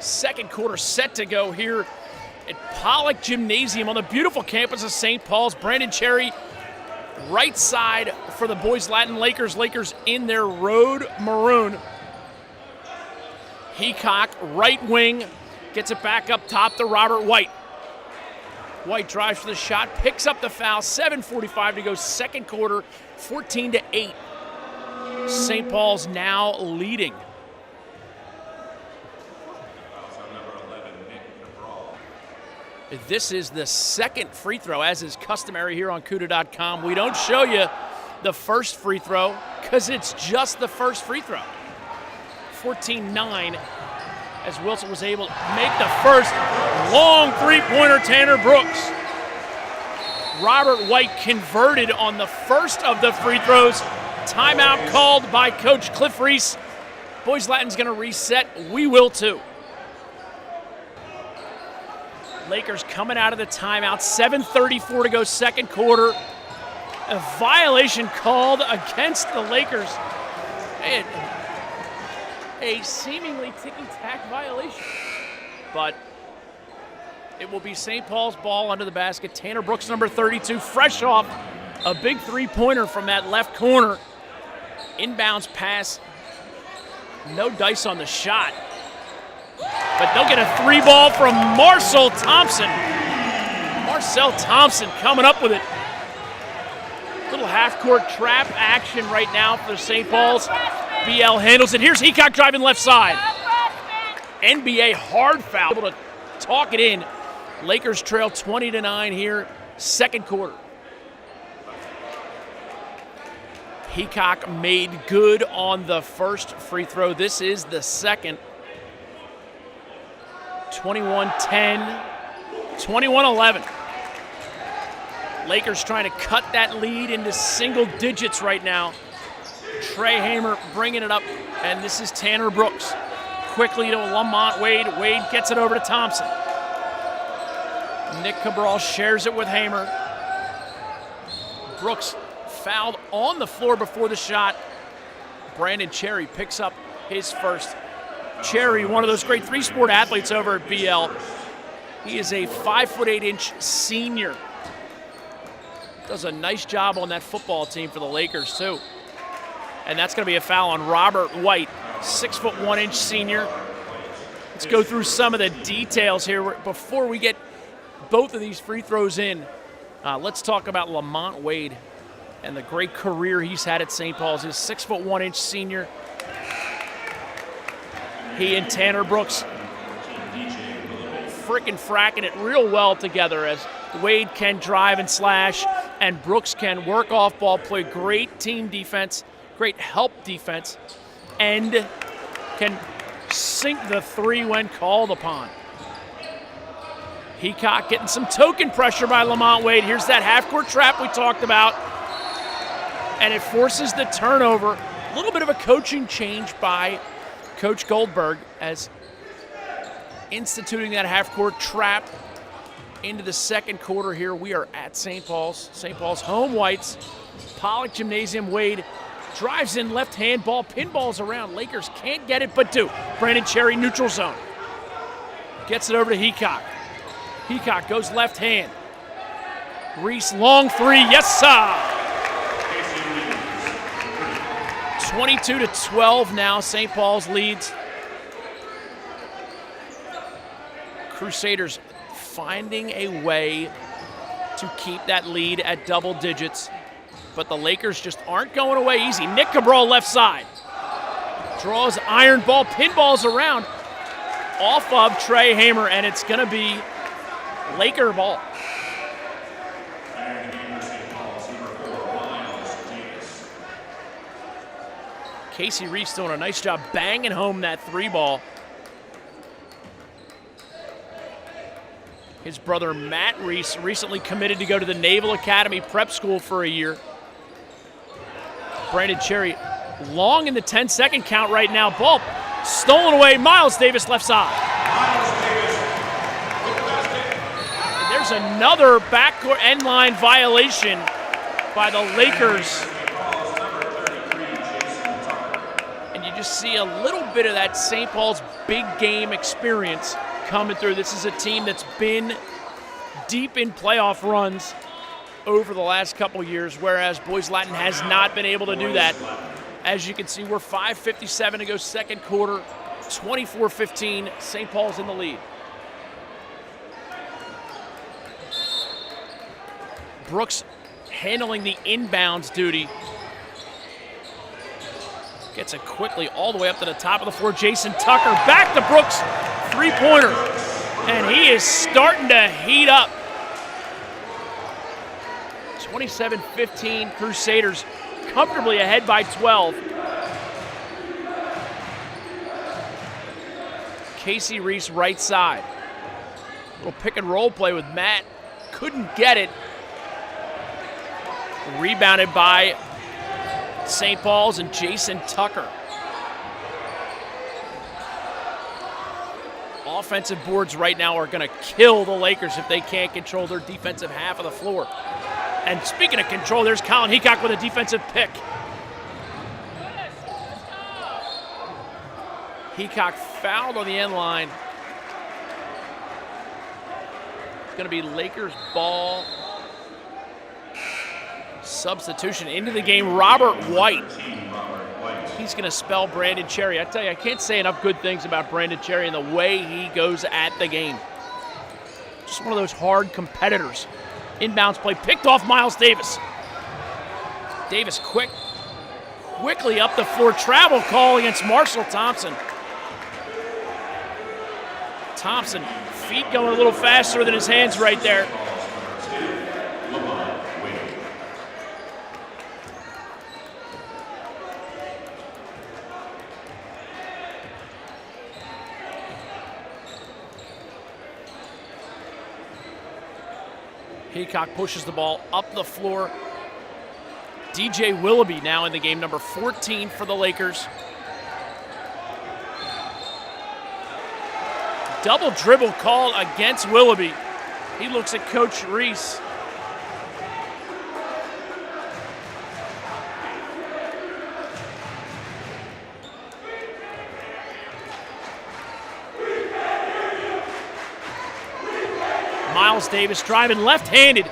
Second quarter set to go here at Pollock Gymnasium on the beautiful campus of St. Paul's. Brandon Cherry, right side for the Boys Latin Lakers. Lakers in their road maroon. Heacock, right wing, gets it back up top to Robert White. White drives for the shot, picks up the foul. 7:45 to go, second quarter, 14-8. St. Paul's now leading. This is the second free throw, as is customary here on CUDA.com. We don't show you the first free throw because it's just the first free throw. 14-9 as Wilson was able to make the first long three-pointer. Tanner Brooks. Robert White converted on the first of the free throws. Timeout called by Coach Cliff Reese. Boys Latin's going to reset. We will too. Lakers coming out of the timeout. 7:34 to go, second quarter. A violation called against the Lakers. A seemingly ticky-tack violation. But it will be St. Paul's ball under the basket. Tanner Brooks, number 32, fresh off a big three-pointer from that left corner. Inbounds pass. No dice on the shot. But they'll get a three ball from Marcel Thompson. Marcel Thompson coming up with it. Little half-court trap action right now for St. Paul's. BL handles it. Here's Heacock driving left side. NBA hard foul. Able to talk it in. Lakers trail 20-9 here, second quarter. Heacock made good on the first free throw. This is the second. 21-10, 21-11. Lakers trying to cut that lead into single digits right now. Trey Hamer bringing it up, and this is Tanner Brooks. Quickly to Lamont Wade. Wade gets it over to Thompson. Nick Cabral shares it with Hamer. Brooks fouled on the floor before the shot. Brandon Cherry picks up his first. Cherry, one of those great three-sport athletes over at BL. He is a 5'8" senior. Does a nice job on that football team for the Lakers, too. And that's going to be a foul on Robert White, 6'1" senior. Let's go through some of the details here before we get both of these free throws in. Let's talk about Lamont Wade and the great career he's had at St. Paul's. He's 6'1" senior. He and Tanner Brooks frickin' fracking it real well together as Wade can drive and slash and Brooks can work off ball, play great team defense, great help defense, and can sink the three when called upon. Heacock getting some token pressure by Lamont Wade. Here's that half-court trap we talked about, and it forces the turnover. A little bit of a coaching change by Coach Goldberg as instituting that half-court trap into the second quarter here. We are at St. Paul's. St. Paul's home whites. Pollock Gymnasium. Wade drives in left hand ball, pinballs around. Lakers can't get it but do. Brandon Cherry neutral zone. Gets it over to Heacock. Heacock goes left hand. Reese long three. Yes, sir. 22-12 now, St. Paul's leads. Crusaders finding a way to keep that lead at double digits, but the Lakers just aren't going away easy. Nick Cabral left side. Draws iron ball, pinballs around off of Trey Hamer, and it's going to be Laker ball. Casey Reese doing a nice job banging home that three ball. His brother Matt Reese recently committed to go to the Naval Academy prep school for a year. Brandon Cherry long in the 10-second count right now. Ball stolen away. Miles Davis left side. And there's another backcourt end line violation by the Lakers. to see a little bit of that St. Paul's big game experience coming through. This is a team that's been deep in playoff runs over the last couple years, whereas Boys Latin has not been able to do that. As you can see, we're 5:57 to go second quarter, 24-15. St. Paul's in the lead. Brooks handling the inbounds duty. Gets it quickly all the way up to the top of the floor. Jason Tucker back to Brooks, three-pointer. And he is starting to heat up. 27-15, Crusaders comfortably ahead by 12. Casey Reese right side. Little pick and roll play with Matt. Couldn't get it. Rebounded by St. Paul's and Jason Tucker. Offensive boards right now are going to kill the Lakers if they can't control their defensive half of the floor. And speaking of control, there's Colin Heacock with a defensive pick. Heacock fouled on the end line. It's going to be Lakers ball. Substitution into the game, Robert White. He's going to spell Brandon Cherry. I tell you, I can't say enough good things about Brandon Cherry and the way he goes at the game. Just one of those hard competitors. Inbounds play picked off Miles Davis. Davis quickly up the floor. Travel call against Marshall Thompson. Thompson, feet going a little faster than his hands right there. Heacock pushes the ball up the floor. DJ Willoughby now in the game, number 14 for the Lakers. Double dribble call against Willoughby. He looks at Coach Reese. Miles Davis driving left-handed.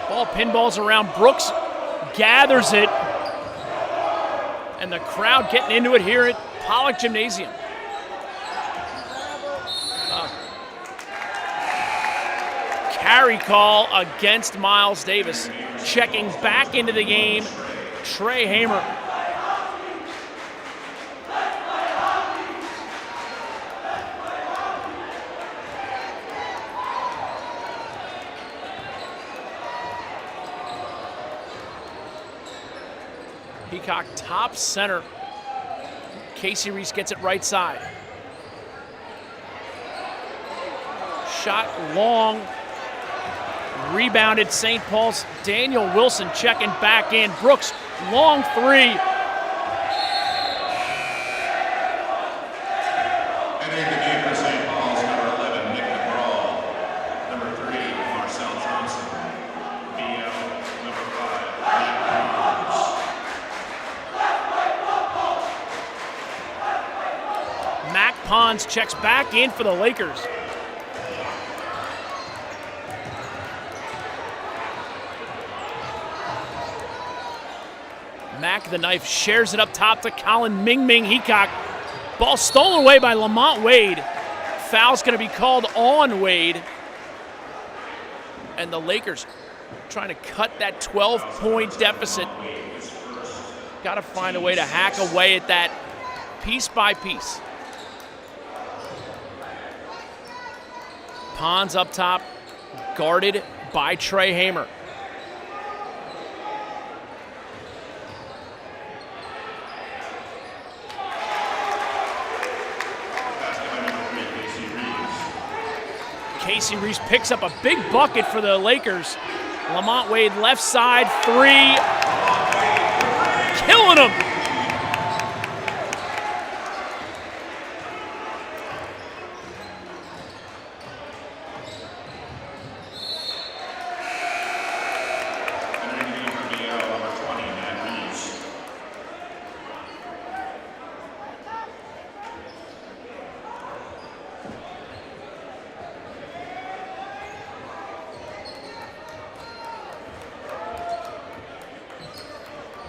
Ball pinballs around. Brooks gathers it. And the crowd getting into it here at Pollock Gymnasium. Carry call against Miles Davis. Checking back into the game, Trey Hamer. Heacock top center. Casey Reese gets it right side. Shot long. Rebounded St. Paul's. Daniel Wilson checking back in. Brooks, long three. Entering the game for St. Paul's, number 11, Nick DeBrawl. Number 3, Marcel Thompson. BL, number 5, Matt Pons. Mac Pons checks back in for the Lakers. Mac the knife shares it up top to Colin Ming Heacock. Ball stolen away by Lamont Wade. Foul's going to be called on Wade. And the Lakers trying to cut that 12-point deficit. Got to find a way to hack away at that piece by piece. Pons up top, guarded by Trey Hamer. Casey Reese picks up a big bucket for the Lakers. Lamont Wade left side, three. Killing him.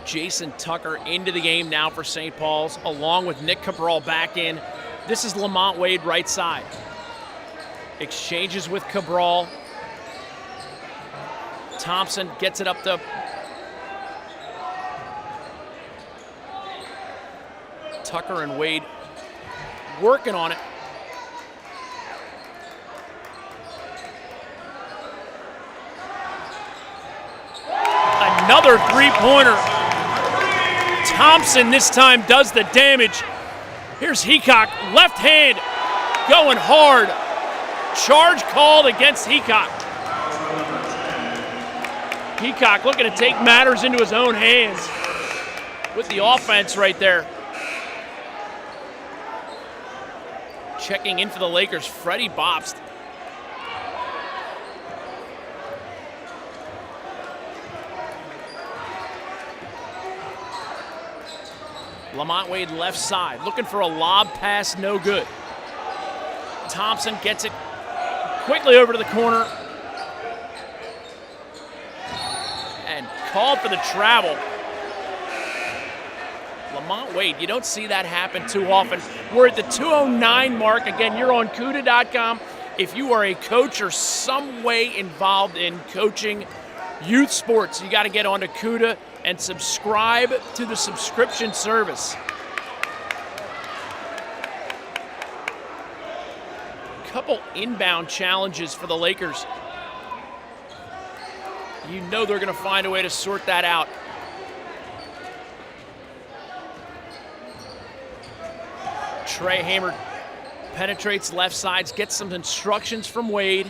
Jason Tucker into the game now for St. Paul's, along with Nick Cabral back in. This is Lamont Wade right side. Exchanges with Cabral. Thompson gets it up to Tucker and Wade working on it. Another three-pointer. Thompson this time does the damage. Here's Heacock, left hand, going hard. Charge called against Heacock. Heacock looking to take matters into his own hands with the offense right there. Checking in for the Lakers, Freddie Bobst. Lamont Wade left side, looking for a lob pass, no good. Thompson gets it quickly over to the corner. And called for the travel. Lamont Wade, you don't see that happen too often. We're at the 2:09 mark. Again, you're on CUDA.com. If you are a coach or some way involved in coaching youth sports, you got to get onto CUDA and subscribe to the subscription service. Couple inbound challenges for the Lakers. You know they're going to find a way to sort that out. Trey Hamer penetrates left sides, gets some instructions from Wade.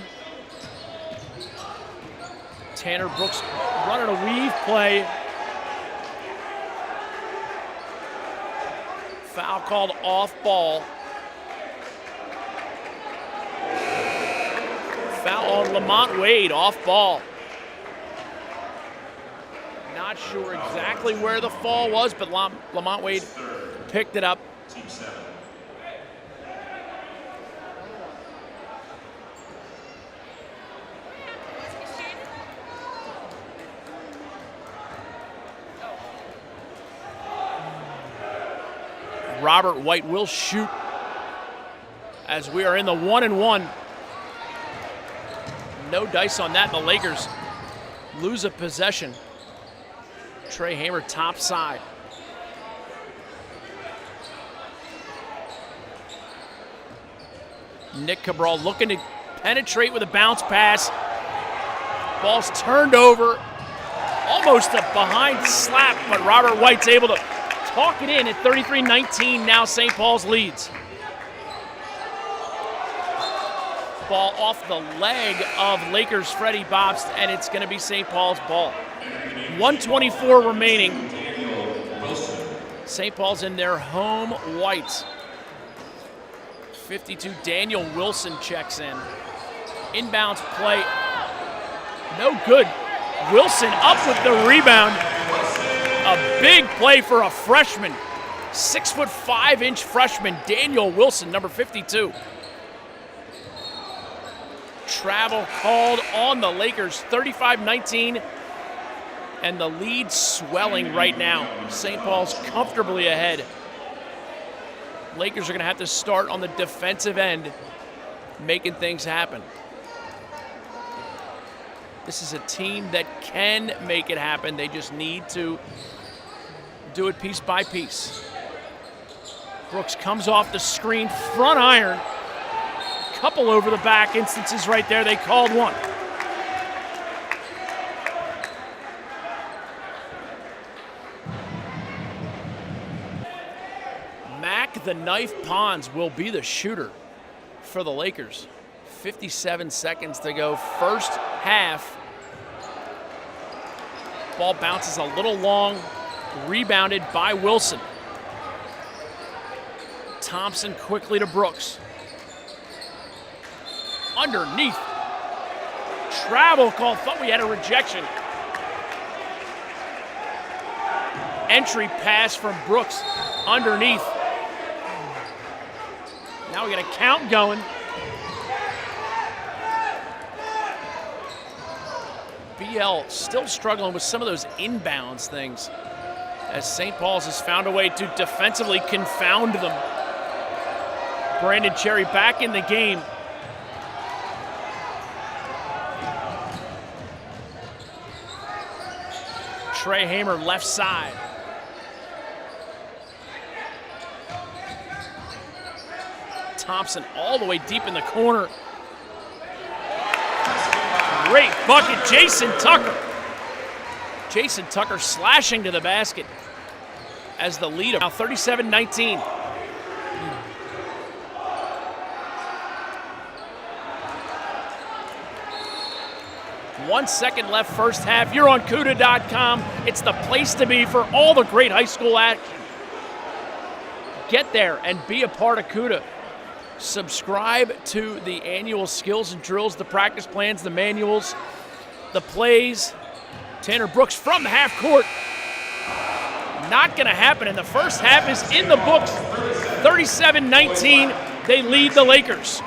Tanner Brooks running a weave play. Foul called off ball. Foul on Lamont Wade, off ball. Not sure exactly where the fall was, but Lamont Wade picked it up. Team 7. Robert White will shoot as we are in the 1-and-1. No dice on that. The Lakers lose a possession. Trey Hamer top side. Nick Cabral looking to penetrate with a bounce pass. Ball's turned over. Almost a behind slap, but Robert White's able to talk it in at 33-19. Now St. Paul's leads. Ball off the leg of Lakers' Freddie Bobst, and it's going to be St. Paul's ball. 1:24 remaining. St. Paul's in their home whites. 52, Daniel Wilson checks in. Inbounds play, no good. Wilson up with the rebound. A big play for a freshman. 6'5" freshman, Daniel Wilson, number 52. Travel called on the Lakers, 35-19. And the lead swelling right now. St. Paul's comfortably ahead. Lakers are going to have to start on the defensive end, making things happen. This is a team that can make it happen. They just need to do it piece by piece. Brooks comes off the screen, front iron. Couple over the back instances right there. They called one. Mac the Knife Pons will be the shooter for the Lakers. 57 seconds to go, first half. Ball bounces a little long, rebounded by Wilson. Thompson quickly to Brooks. Underneath. Travel call, thought we had a rejection. Entry pass from Brooks underneath. Now we got a count going. BL still struggling with some of those inbounds things. as St. Paul's has found a way to defensively confound them. Brandon Cherry back in the game. Trey Hamer left side. Thompson all the way deep in the corner. Great bucket, Jason Tucker. Jason Tucker slashing to the basket as the lead now 37-19. One second left first half. You're on CUDA.com. It's the place to be for all the great high school action. Get there and be a part of CUDA. Subscribe to the annual skills and drills, the practice plans, the manuals, the plays. Tanner Brooks from the half court. Not going to happen, and the first half is in the books. 37-19, they lead the Lakers.